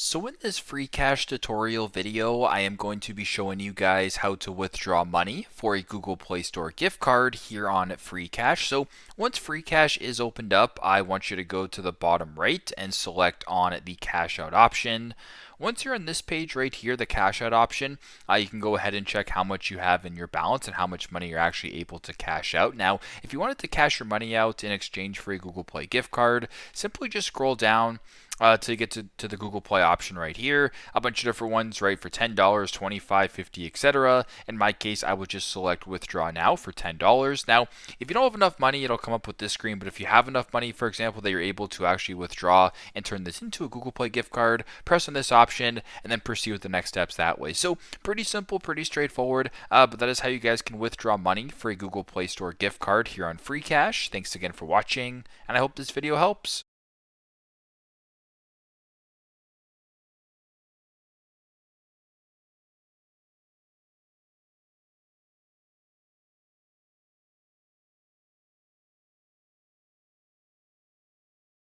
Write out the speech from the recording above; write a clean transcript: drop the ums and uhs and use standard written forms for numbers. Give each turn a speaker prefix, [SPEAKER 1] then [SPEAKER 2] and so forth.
[SPEAKER 1] So in this Freecash tutorial video, I am going to be showing you guys how to withdraw money for a Google Play Store gift card here on Freecash. So once Freecash is opened up, I want you to go to the bottom right and select on the cash out option. Once you're on this page right here, the cash out option, you can go ahead and check how much you have in your balance and how much money you're actually able to cash out. Now, if you wanted to cash your money out in exchange for a Google Play gift card, simply just scroll down to get to the Google Play option right here. A bunch of different ones, right, for $10, 25, 50, etc. In my case, I would just select withdraw now for $10. Now, if you don't have enough money, it'll come up with this screen, but if you have enough money, for example, that you're able to actually withdraw and turn this into a Google Play gift card, press on this option and then proceed with the next steps that way. So pretty simple, pretty straightforward, but that is how you guys can withdraw money for a Google Play Store gift card here on Freecash. Thanks again for watching, and I hope this video helps.